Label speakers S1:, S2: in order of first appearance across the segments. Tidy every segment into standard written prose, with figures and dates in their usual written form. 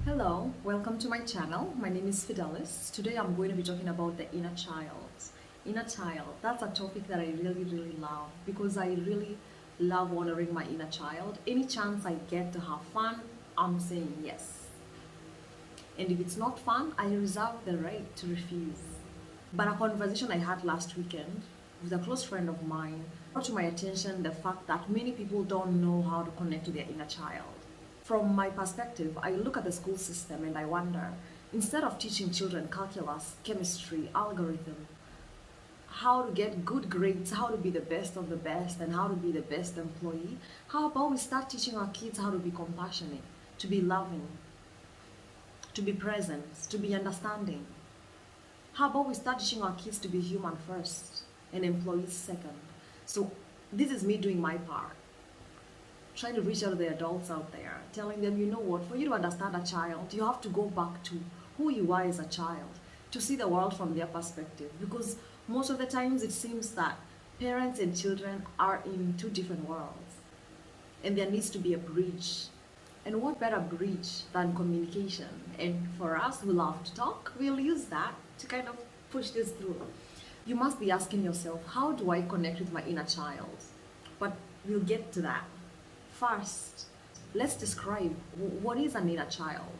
S1: Hello, welcome to my channel. My name is Fidelis. Today I'm going to be talking about the inner child. Inner child, that's a topic that I really love because I really love honoring my inner child. Any chance I get to have fun, I'm saying yes. And if it's not fun, I reserve the right to refuse. But a conversation I had last weekend with a close friend of mine brought to my attention the fact that many people don't know how to connect to their inner child. From my perspective, I look at the school system and I wonder, instead of teaching children calculus, chemistry, algorithm, how to get good grades, how to be the best of the best, and how to be the best employee, how about we start teaching our kids how to be compassionate, to be loving, to be present, to be understanding? How about we start teaching our kids to be human first and employees second? So this is me doing my part, trying to reach out to the adults out there, telling them, you know what, for you to understand a child, you have to go back to who you are as a child, to see the world from their perspective. Because most of the times it seems that parents and children are in two different worlds, and there needs to be a bridge. And what better bridge than communication? And for us who love to talk, we'll use that to kind of push this through. You must be asking yourself, how do I connect with my inner child? But we'll get to that. First, let's describe what is an inner child.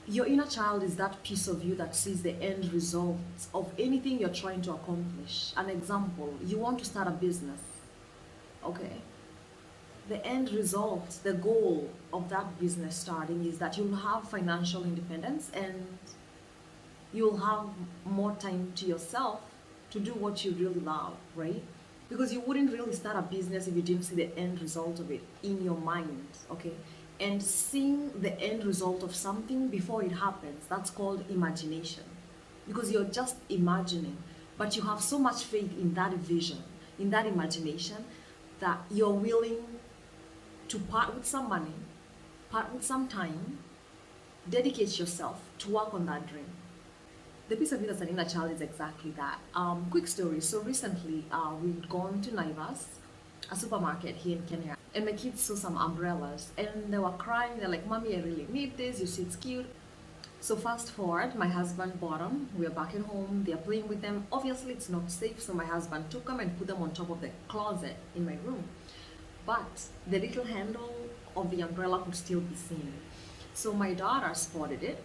S1: Your inner child is that piece of you that sees the end result of anything you're trying to accomplish. An example, you want to start a business, okay? The end result, the goal of that business starting is that you'll have financial independence and you'll have more time to yourself to do what you really love, right? Because you wouldn't really start a business if you didn't see the end result of it in your mind, okay? And seeing the end result of something before it happens, that's called imagination. Because you're just imagining, but you have so much faith in that vision, in that imagination, that you're willing to part with some money, part with some time, dedicate yourself to work on that dream. The piece of you that's an inner child is exactly that. Quick story. So recently, we'd gone to Naivas, a supermarket here in Kenya, and my kids saw some umbrellas, and they were crying. They're like, "Mommy, I really need this. You see, it's cute." So fast forward, my husband bought them. We're back at home. They're playing with them. Obviously, it's not safe, so my husband took them and put them on top of the closet in my room. But the little handle of the umbrella could still be seen. So my daughter spotted it.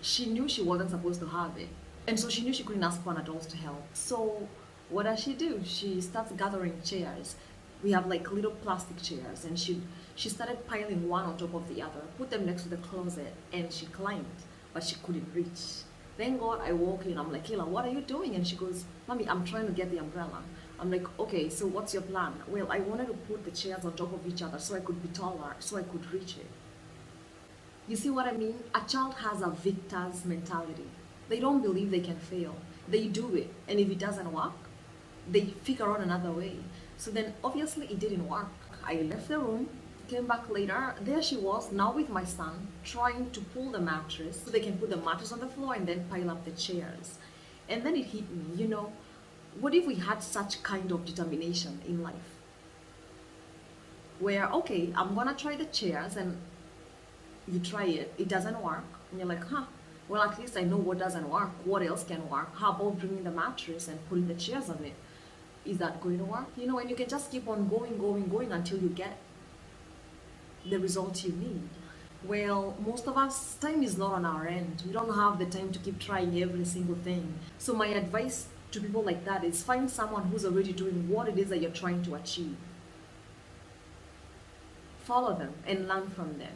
S1: She knew she wasn't supposed to have it. And so she knew she couldn't ask for an adult to help. So what does she do? She starts gathering chairs. We have like little plastic chairs, and she started piling one on top of the other, put them next to the closet, and she climbed, but she couldn't reach. Thank God I walk in. I'm like, "Kayla, what are you doing?" And she goes, "Mommy, I'm trying to get the umbrella." I'm like, "Okay, so what's your plan?" "Well, I wanted to put the chairs on top of each other so I could be taller, so I could reach it." You see what I mean? A child has a victor's mentality. They don't believe they can fail. They do it. And if it doesn't work, they figure out another way. So then obviously it didn't work. I left the room, came back later. There she was, now with my son, trying to pull the mattress so they can put the mattress on the floor and then pile up the chairs. And then it hit me, what if we had such kind of determination in life? Where, okay, I'm gonna try the chairs, and you try it, it doesn't work, and you're like, well, at least I know what doesn't work. What else can work? How about bringing the mattress and putting the chairs on it? Is that going to work? And you can just keep on going until you get the result you need. Well, most of us, time is not on our end. We don't have the time to keep trying every single thing. So my advice to people like that is find someone who's already doing what it is that you're trying to achieve. Follow them and learn from them.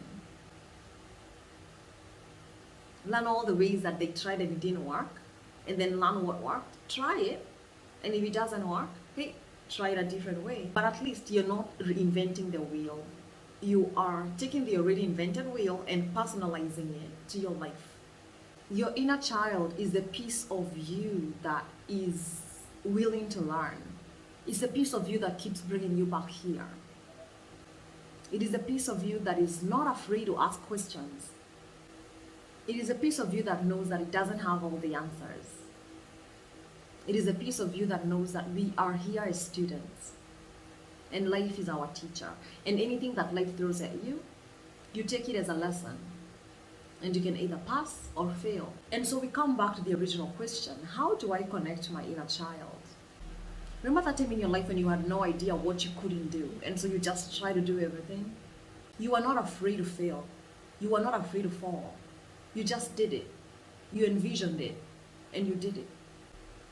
S1: Learn all the ways that they tried and it didn't work, and then learn what worked. Try it, and if it doesn't work, hey, try it a different way. But at least you're not reinventing the wheel. You are taking the already invented wheel and personalizing it to your life. Your inner child is the piece of you that is willing to learn. It's the piece of you that keeps bringing you back here. It is a piece of you that is not afraid to ask questions. It is a piece of you that knows that it doesn't have all the answers. It is a piece of you that knows that we are here as students, and life is our teacher. And anything that life throws at you, You take it as a lesson, and you can either pass or fail. And so we come back to the original question: how do I connect to my inner child? Remember that time in your life when you had no idea what you couldn't do, and so you just try to do everything? You are not afraid to fail. You are not afraid to fall. You just did it. You envisioned it, and you did it.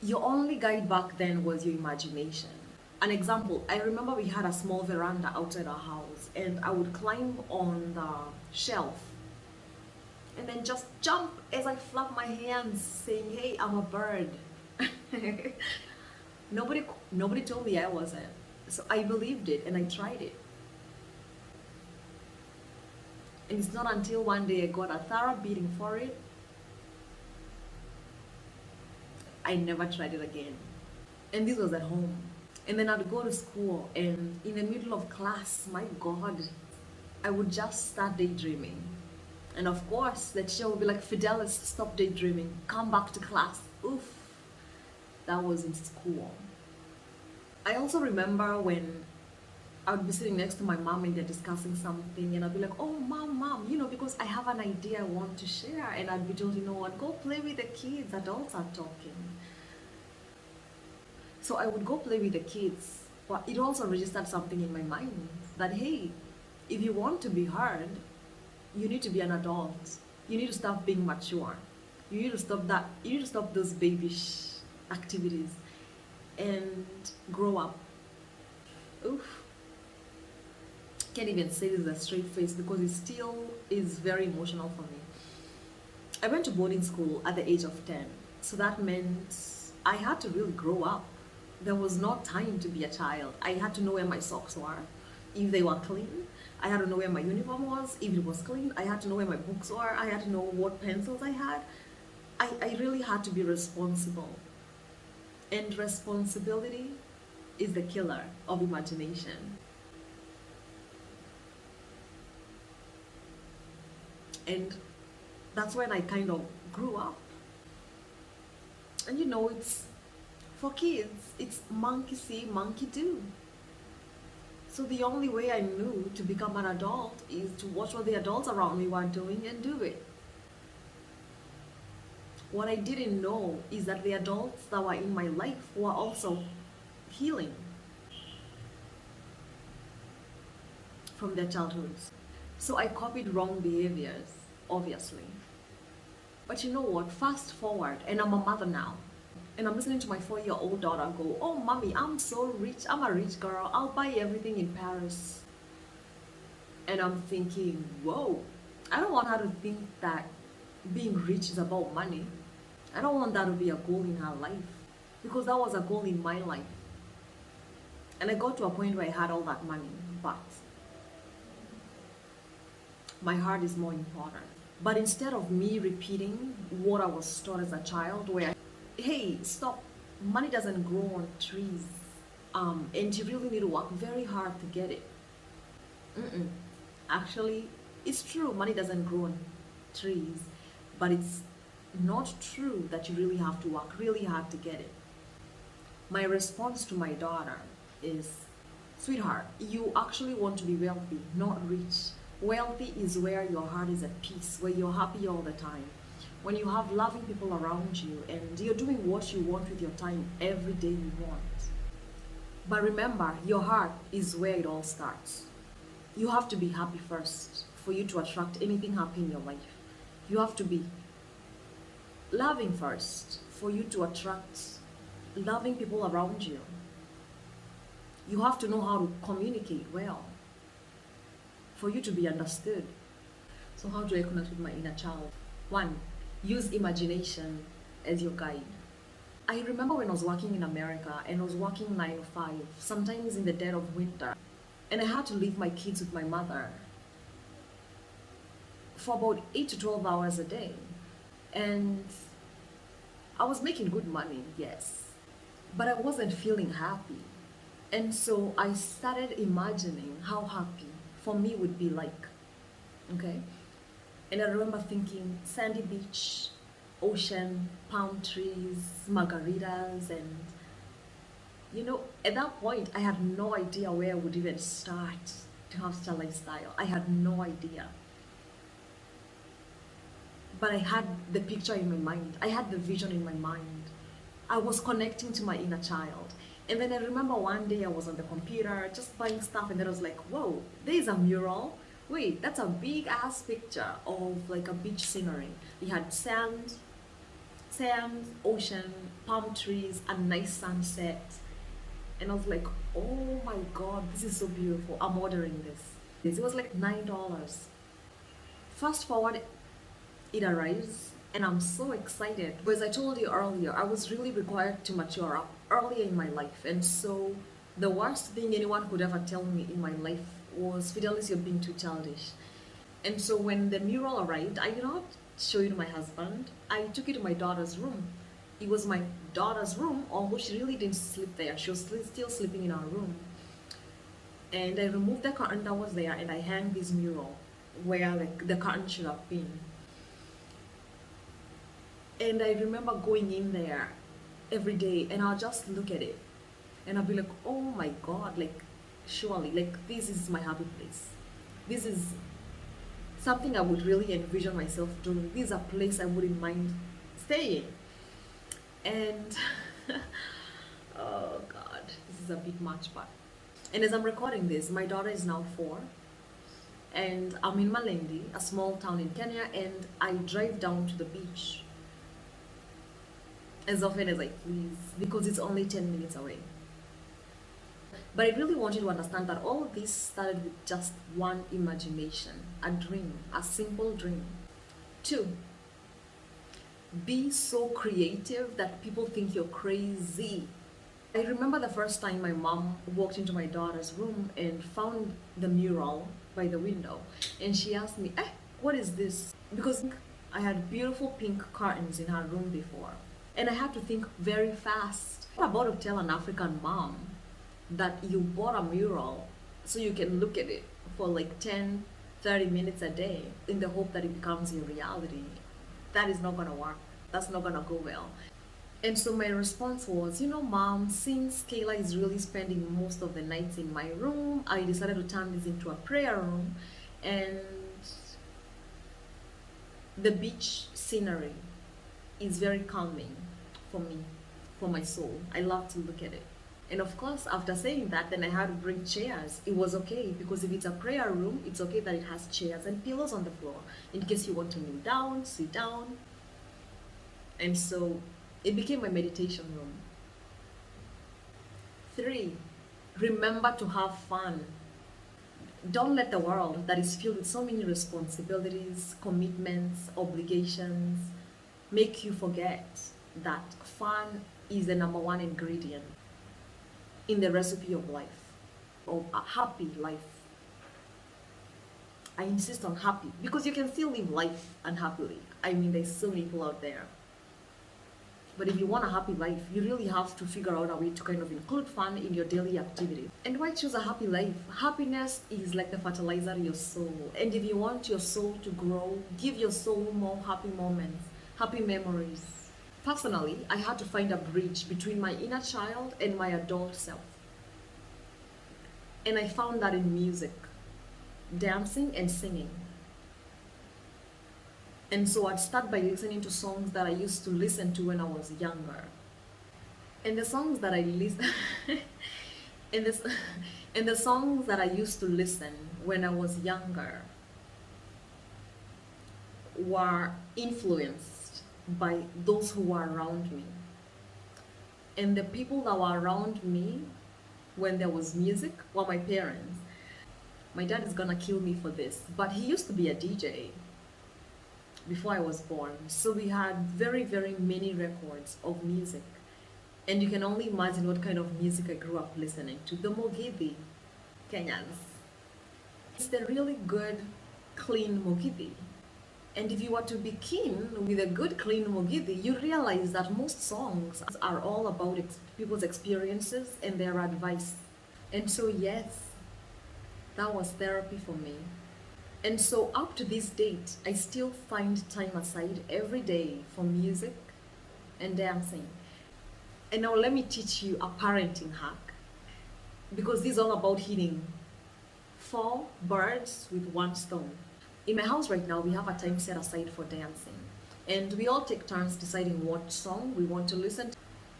S1: Your only guide back then was your imagination. An example, I remember we had a small veranda outside our house, and I would climb on the shelf and then just jump as I flap my hands, saying, "Hey, I'm a bird." nobody, nobody told me I wasn't, so I believed it and I tried it. And it's not until one day I got a thorough beating for it, I never tried it again. And this was at home. And then I'd go to school, and in the middle of class, my God, I would just start daydreaming. And of course, the teacher would be like, "Fidelis, stop daydreaming, come back to class." Oof, that was in school. I also remember when I would be sitting next to my mom and they're discussing something, and I'd be like, "Oh, mom, because I have an idea I want to share." And I'd be told, "You know what, go play with the kids, adults are talking." So I would go play with the kids, but it also registered something in my mind that, hey, if you want to be heard, you need to be an adult. You need to stop being mature. You need to stop that. You need to stop those babyish activities and grow up. Oof. Can't even say this with a straight face because it still is very emotional for me. I went to boarding school at the age of 10. So that meant I had to really grow up. There was not time to be a child. I had to know where my socks were, if they were clean. I had to know where my uniform was, if it was clean. I had to know where my books were. I had to know what pencils I had. I really had to be responsible. And responsibility is the killer of imagination. And that's when I kind of grew up. And it's for kids, it's monkey see, monkey do. So the only way I knew to become an adult is to watch what the adults around me were doing and do it. What I didn't know is that the adults that were in my life were also healing from their childhoods. So I copied wrong behaviors, obviously. But you know what? Fast forward, and I'm a mother now. And I'm listening to my 4-year-old daughter go, "Oh, mommy, I'm so rich. I'm a rich girl. I'll buy everything in Paris." And I'm thinking, whoa, I don't want her to think that being rich is about money. I don't want that to be a goal in her life because that was a goal in my life. And I got to a point where I had all that money, but my heart is more important. But instead of me repeating what I was taught as a child, where, hey, stop, money doesn't grow on trees, and you really need to work very hard to get it. Mm-mm. Actually, it's true, money doesn't grow on trees, but it's not true that you really have to work really hard to get it. My response to my daughter is, "Sweetheart, you actually want to be wealthy, not rich. Wealthy is where your heart is at peace, where you're happy all the time. When you have loving people around you and you're doing what you want with your time every day you want. But remember, your heart is where it all starts. You have to be happy first for you to attract anything happy in your life. You have to be loving first for you to attract loving people around you. You have to know how to communicate well for you to be understood." So how do I connect with my inner child? One, use imagination as your guide. I remember when I was working in America and I was working 9 to 5, sometimes in the dead of winter, and I had to leave my kids with my mother for about 8 to 12 hours a day. And I was making good money, yes, but I wasn't feeling happy. And so I started imagining how happy for me would be like. Okay? And I remember thinking sandy beach, ocean, palm trees, margaritas, and at that point, I had no idea where I would even start to have such a lifestyle. I had no idea. but I had the picture in my mind. I had the vision in my mind. I was connecting to my inner child. And then I remember one day I was on the computer just buying stuff, and then I was like, whoa, there's a mural. Wait, that's a big ass picture of like a beach scenery. It had sand, ocean, palm trees, a nice sunset. And I was like, oh my god, this is so beautiful. I'm ordering this. It was like $9. Fast forward, it arrives, and I'm so excited because I told you earlier I was really required to mature up earlier in my life. And so the worst thing anyone could ever tell me in my life was, Fidelis, you're being too childish. And so when the mural arrived, I did not show it to my husband. I took it to my daughter's room. It was my daughter's room, although she really didn't sleep there. She was still sleeping in our room. And I removed the curtain that was there, and I hung this mural where like the curtain should have been. And I remember going in there every day, and I'll just look at it and I'll be like, oh my god, like surely, like this is my happy place. This is something I would really envision myself doing. This is a place I wouldn't mind staying. And oh god, this is a bit much, but and as I'm recording this, my daughter is now 4, and I'm in Malindi, a small town in Kenya, and I drive down to the beach as often as I please because it's only 10 minutes away. But I really want you to understand that all of this started with just one imagination, a dream, a simple dream. 2, be so creative that people think you're crazy. I remember the first time my mom walked into my daughter's room and found the mural by the window, and she asked me, what is this? Because I had beautiful pink curtains in her room before, and I had to think very fast. I'm about to tell an African mom that you bought a mural so you can look at it for like 10-30 minutes a day in the hope that it becomes your reality. That is not gonna work. That's not gonna go well. And so my response was, mom, since Kayla is really spending most of the nights in my room, I decided to turn this into a prayer room. And the beach scenery is very calming for me, for my soul. I love to look at it. And of course, after saying that, then I had to bring chairs. It was okay because if it's a prayer room, it's okay that it has chairs and pillows on the floor in case you want to kneel down, sit down. And so it became my meditation room. 3, remember to have fun. Don't let the world that is filled with so many responsibilities, commitments, obligations, make you forget that fun is the number one ingredient in the recipe of life, of a happy life. I insist on happy because you can still live life unhappily. I mean, there's so many people out there. But if you want a happy life, you really have to figure out a way to kind of include fun in your daily activity. And why choose a happy life? Happiness is like the fertilizer in your soul. And if you want your soul to grow, give your soul more happy moments, happy memories. Personally, I had to find a bridge between my inner child and my adult self. And I found that in music, dancing and singing. And so I'd start by listening to songs that I used to listen to when I was younger. And the songs that I listen and the songs that I used to listen when I was younger were influenced by those who were around me. And the people that were around me when there was music were my parents. My dad is gonna kill me for this, but he used to be a DJ before I was born. So we had very, very many records of music. And you can only imagine what kind of music I grew up listening to. The Mugithi, Kenyans. It's the really good, clean Mugithi. And if you were to be keen with a good, clean Mugithi, you realize that most songs are all about people's experiences and their advice. And so yes, that was therapy for me. And so up to this date, I still find time aside every day for music and dancing. And now let me teach you a parenting hack, because this is all about hitting 4 birds with 1 stone. In my house right now, we have a time set aside for dancing. And we all take turns deciding what song we want to listen to.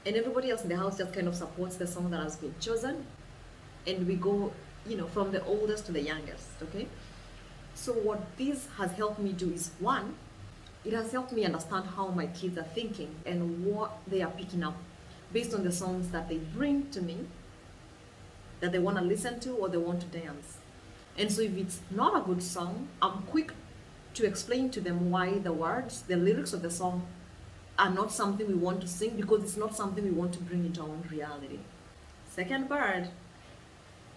S1: And everybody else in the house just kind of supports the song that has been chosen. And we go, from the oldest to the youngest, okay? So what this has helped me do is, one, it has helped me understand how my kids are thinking and what they are picking up based on the songs that they bring to me that they want to listen to or they want to dance. And so if it's not a good song, I'm quick to explain to them why the words, the lyrics of the song are not something we want to sing, because it's not something we want to bring into our own reality. Second part,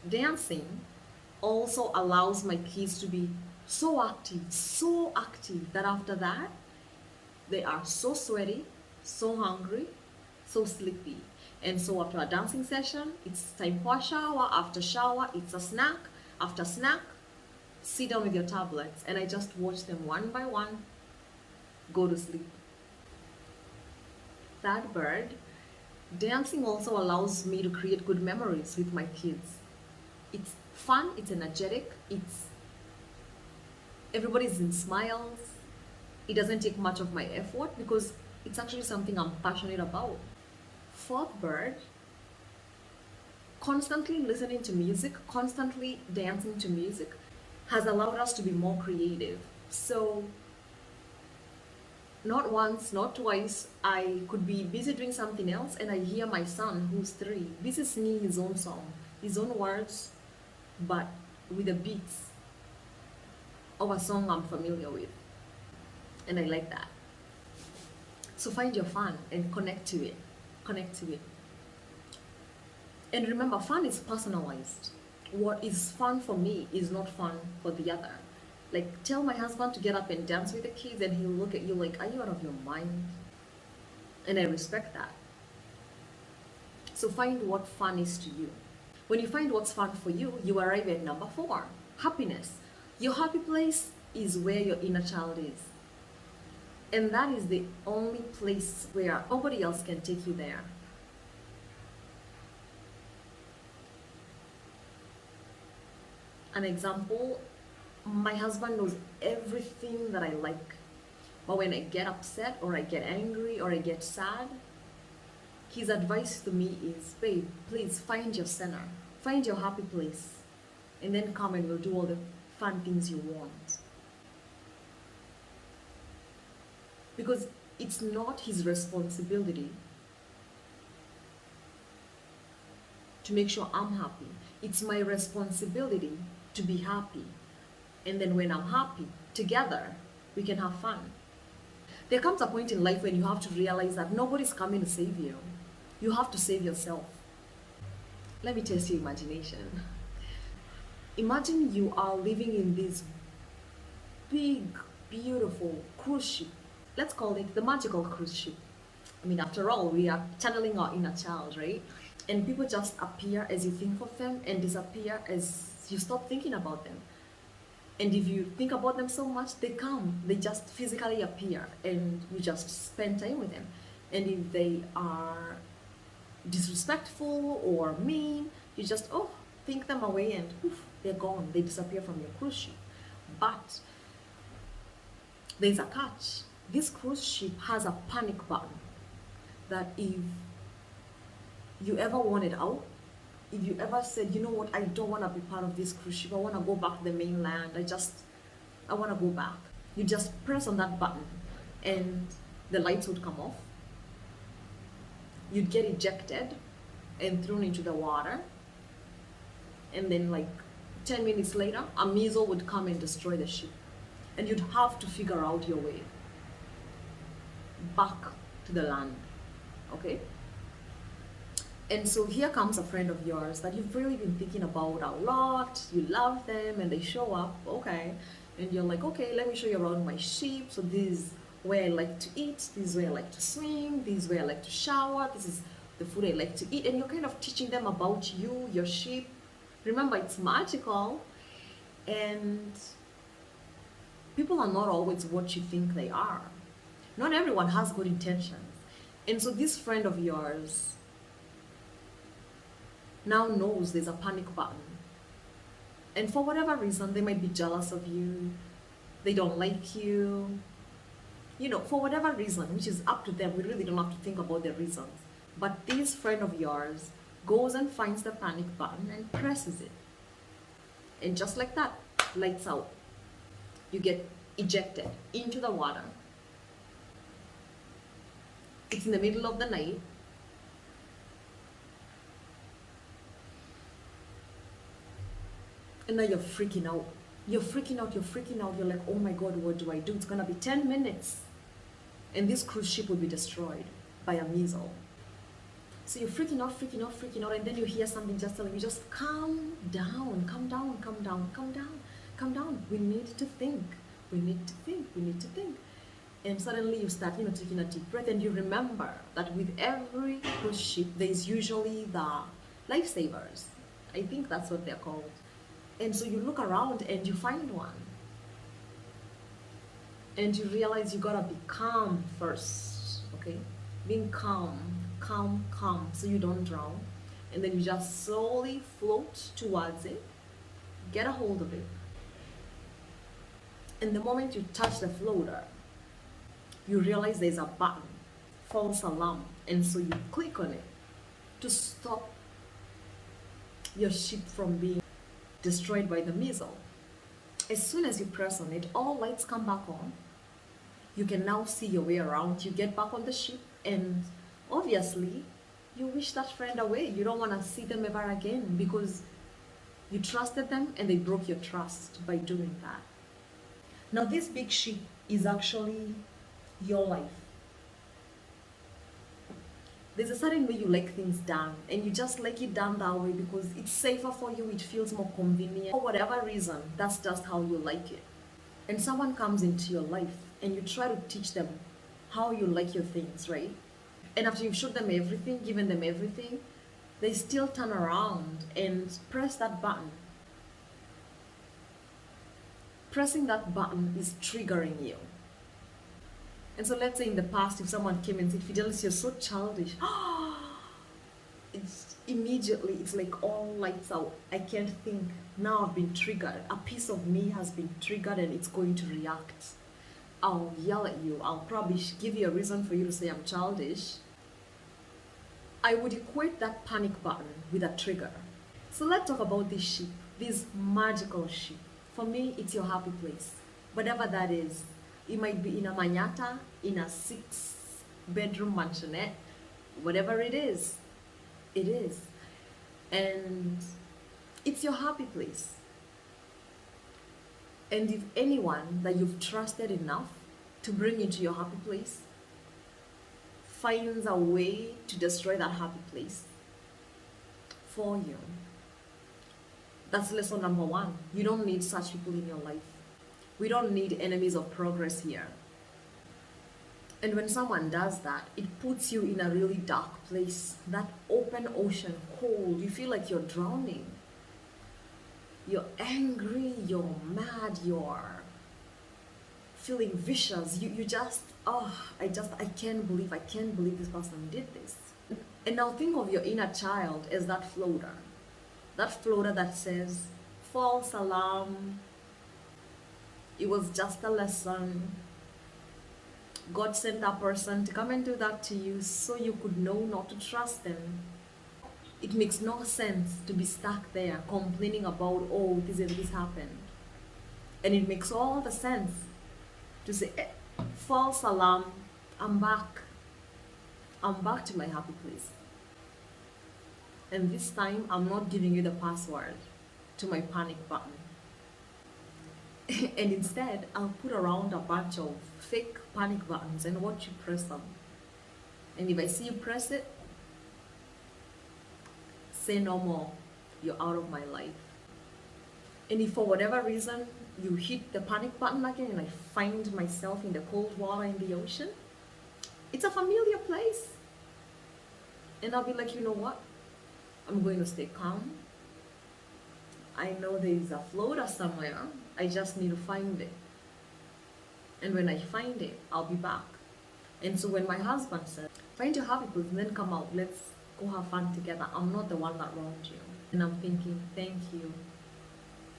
S1: dancing also allows my kids to be so active that after that, they are so sweaty, so hungry, so sleepy. And so after a dancing session, it's time for a shower. After shower, it's a snack. After snack, sit down with your tablets. And I just watch them one by one go to sleep. Third bird, dancing also allows me to create good memories with my kids. It's fun, it's energetic, everybody's in smiles. It doesn't take much of my effort because it's actually something I'm passionate about. Fourth bird, constantly listening to music, constantly dancing to music has allowed us to be more creative. So not once, not twice, I could be busy doing something else and I hear my son, who's 3, busy singing his own song, his own words, but with the beats of a song I'm familiar with. And I like that. So find your fun and connect to it. Connect to it. And remember, fun is personalized. What is fun for me is not fun for the other. Like, tell my husband to get up and dance with the kids, and he'll look at you like, are you out of your mind? And I respect that. So find what fun is to you. When you find what's fun for you, you arrive at number 4, happiness. Your happy place is where your inner child is. And that is the only place where nobody else can take you there. An example, my husband knows everything that I like. But when I get upset or I get angry or I get sad, his advice to me is, babe, please find your center. Find your happy place. And then come and we'll do all the fun things you want. Because it's not his responsibility to make sure I'm happy. It's my responsibility to be happy. And then when I'm happy, together, we can have fun. There comes a point in life when you have to realize that nobody's coming to save you. You have to save yourself. Let me test your imagination. Imagine you are living in this big, beautiful cruise ship. Let's call it the magical cruise ship. I mean, after all, we are channeling our inner child, right? And people just appear as you think of them and disappear as you stop thinking about them. And if you think about them so much, they come, they just physically appear and you just spend time with them. And if they are disrespectful or mean, you just, think them away and poof, they're gone. They disappear from your cruise ship. But there's a catch. This cruise ship has a panic button that if you ever wanted out, if you ever said, you know what, I don't want to be part of this cruise ship, I want to go back to the mainland, I want to go back. You just press on that button and the lights would come off. You'd get ejected and thrown into the water. And then like 10 minutes later, a missile would come and destroy the ship. And you'd have to figure out your way back to the land, okay? And so here comes a friend of yours that you've really been thinking about a lot. You love them and they show up, okay? And you're like, okay, let me show you around my ship. So this is where I like to eat, this is where I like to swim, this is where I like to shower, this is the food I like to eat. And you're kind of teaching them about you, your ship. Remember, it's magical. And people are not always what you think they are. Not everyone has good intentions. And so this friend of yours now knows there's a panic button. And for whatever reason, they might be jealous of you. they don't like you, for whatever reason, which is up to them. We really don't have to think about their reasons. But this friend of yours goes and finds the panic button and presses it. And just like that, lights out. You get ejected into the water. It's in the middle of the night. And now you're freaking out. You're freaking out, you're freaking out. You're like, oh my God, what do I do? It's gonna be 10 minutes. And this cruise ship will be destroyed by a missile. So you're freaking out, freaking out, freaking out, and then you hear something just telling you, just calm down, calm down, calm down, calm down, calm down. We need to think. We need to think. We need to think. And suddenly you start, taking a deep breath, and you remember that with every cruise ship, there's usually the lifesavers. I think that's what they're called. And so you look around and you find one. And you realize you gotta be calm first, okay? Being calm, calm, calm, so you don't drown. And then you just slowly float towards it, get a hold of it. And the moment you touch the floater, you realize there's a button, false alarm. And so you click on it to stop your ship from being destroyed by the missile. As soon as you press on it, all lights come back on. You can now see your way around. You get back on the ship, and obviously you wish that friend away. You don't want to see them ever again because you trusted them and they broke your trust by doing that. Now this big ship is actually your life. There's a certain way you like things done, and you just like it done that way because it's safer for you, it feels more convenient. For whatever reason, that's just how you like it. And someone comes into your life and you try to teach them how you like your things, right? And after you've showed them everything, given them everything, they still turn around and press that button. Pressing that button is triggering you. And so let's say in the past, if someone came and said, Fidelis, you're so childish. It's like all lights out. I can't think. Now I've been triggered. A piece of me has been triggered and it's going to react. I'll yell at you. I'll probably give you a reason for you to say I'm childish. I would equate that panic button with a trigger. So let's talk about this ship, this magical ship. For me, it's your happy place. Whatever that is. It might be in a manyatta, in a 6-bedroom mansionette, whatever it is, it is. And it's your happy place. And if anyone that you've trusted enough to bring into your happy place finds a way to destroy that happy place for you, that's lesson number 1. You don't need such people in your life. We don't need enemies of progress here. And when someone does that, it puts you in a really dark place. That open ocean, cold, you feel like you're drowning. You're angry, you're mad, you're feeling vicious. You just, I can't believe this person did this. And now think of your inner child as that floater. That floater that says, false alarm, it was just a lesson. God sent that person to come and do that to you so you could know not to trust them. It makes no sense to be stuck there complaining about, oh, this happened. And it makes all the sense to say, false alarm, I'm back. I'm back to my happy place. And this time, I'm not giving you the password to my panic button. And instead, I'll put around a bunch of fake panic buttons and watch you press them. And if I see you press it, say no more. You're out of my life. And if for whatever reason you hit the panic button again and I find myself in the cold water in the ocean, it's a familiar place. And I'll be like, you know what? I'm going to stay calm. I know there is a floater somewhere. I just need to find it. And when I find it, I'll be back. And so when my husband said, find your happy place and then come out, let's go have fun together, I'm not the one that wronged you. And I'm thinking, thank you.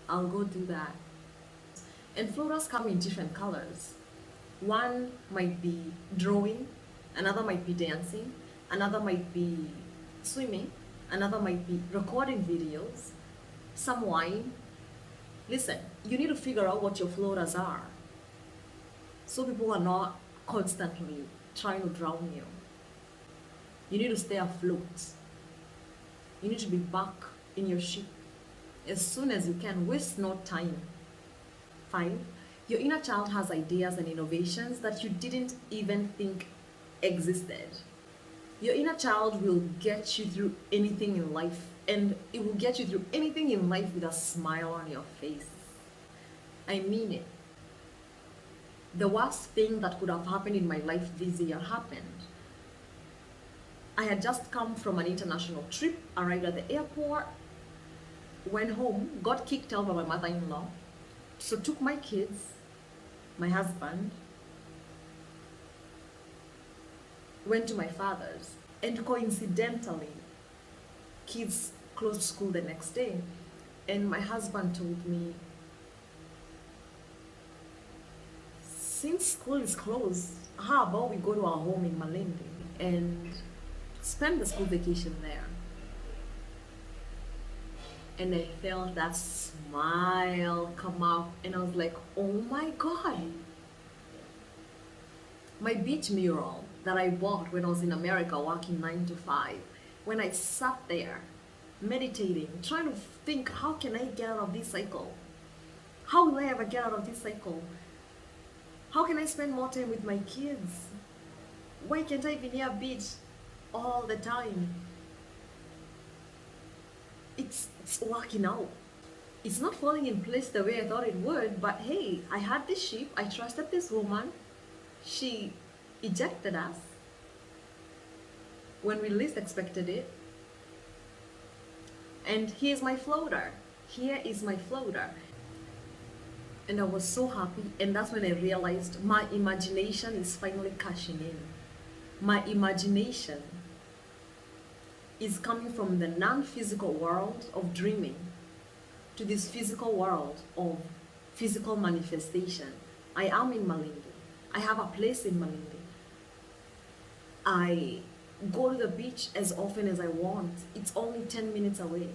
S1: I'll go do that. And floaters come in different colors. One might be drawing, another might be dancing, another might be swimming, another might be recording videos, some wine. Listen, you need to figure out what your floaters are so people are not constantly trying to drown you. You need to stay afloat. You need to be back in your ship as soon as you can. Waste no time. 5. Your inner child has ideas and innovations that you didn't even think existed. Your inner child will get you through anything in life, and it will get you through anything in life with a smile on your face. I mean it. The worst thing that could have happened in my life this year happened. I had just come from an international trip, arrived at the airport, went home, got kicked out by my mother-in-law, so took my kids, my husband, went to my father's, and coincidentally, kids closed school the next day, and my husband told me, since school is closed, how about we go to our home in Malindi and spend the school vacation there? And I felt that smile come up, and I was like, oh my God. My beach mural that I bought when I was in America working 9 to 5, when I sat there meditating, trying to think, how can I get out of this cycle? How will I ever get out of this cycle? How can I spend more time with my kids? Why can't I be near a beach all the time? It's working out. It's not falling in place the way I thought it would, but hey, I had this ship, I trusted this woman, she ejected us when we least expected it. And here's my floater. Here is my floater. And I was so happy, and that's when I realized my imagination is finally cashing in. My imagination is coming from the non-physical world of dreaming to this physical world of physical manifestation. I am in Malindi. I have a place in Malindi. I go to the beach as often as I want. It's only 10 minutes away.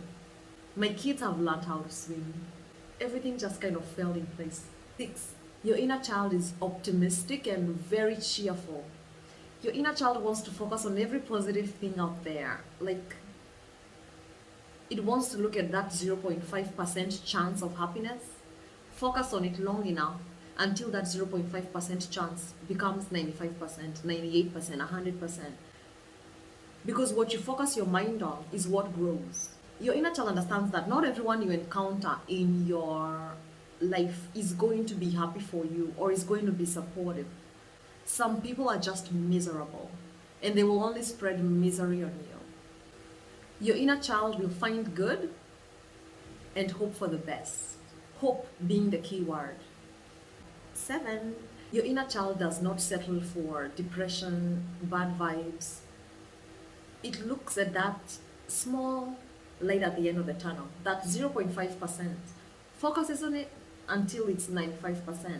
S1: My kids have learned how to swim. Everything just kind of fell in place. 6. Your inner child is optimistic and very cheerful. Your inner child wants to focus on every positive thing out there. Like, it wants to look at that 0.5% chance of happiness, focus on it long enough until that 0.5% chance becomes 95%, 98%, 100%. Because what you focus your mind on is what grows. Your inner child understands that not everyone you encounter in your life is going to be happy for you or is going to be supportive. Some people are just miserable, and they will only spread misery on you. Your inner child will find good and hope for the best. Hope being the key word. 7. Your inner child does not settle for depression, bad vibes. It looks at that small light at the end of the tunnel, that 0.5%, focuses on it until it's 95%.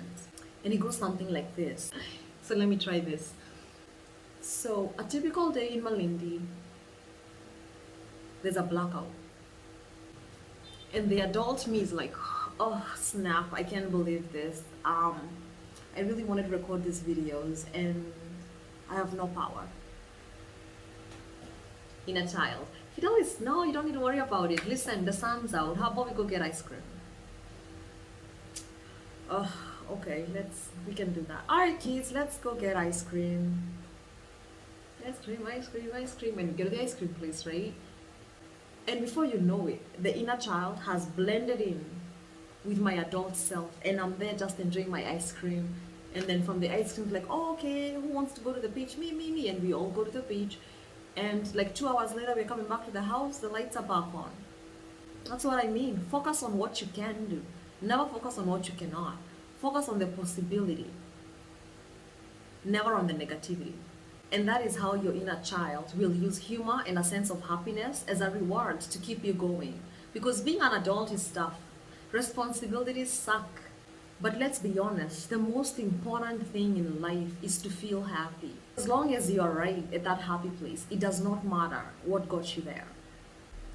S1: And it goes something like this. So let me try this. So a typical day in Malindi, there's a blackout. And the adult me is like, oh snap, I can't believe this. I really wanted to record these videos and I have no power. Inner child. Fidelis, no, you don't need to worry about it. Listen, the sun's out. How about we go get ice cream? Oh, okay, we can do that. Alright kids, let's go get ice cream. Ice cream, ice cream, ice cream. And we go to the ice cream place, right? And before you know it, the inner child has blended in with my adult self, and I'm there just enjoying my ice cream. And then from the ice cream, like, oh, okay, who wants to go to the beach? Me. And we all go to the beach. And like 2 hours later, we're coming back to the house, the lights are back on. That's what I mean. Focus on what you can do. Never focus on what you cannot. Focus on the possibility. Never on the negativity. And that is how your inner child will use humor and a sense of happiness as a reward to keep you going. Because being an adult is tough. Responsibilities suck. But let's be honest, the most important thing in life is to feel happy. As long as you are right at that happy place, it does not matter what got you there.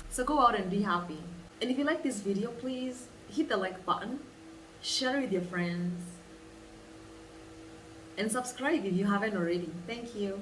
S1: So go out and be happy. And if you like this video, please hit the like button, share it with your friends, and subscribe if you haven't already. Thank you.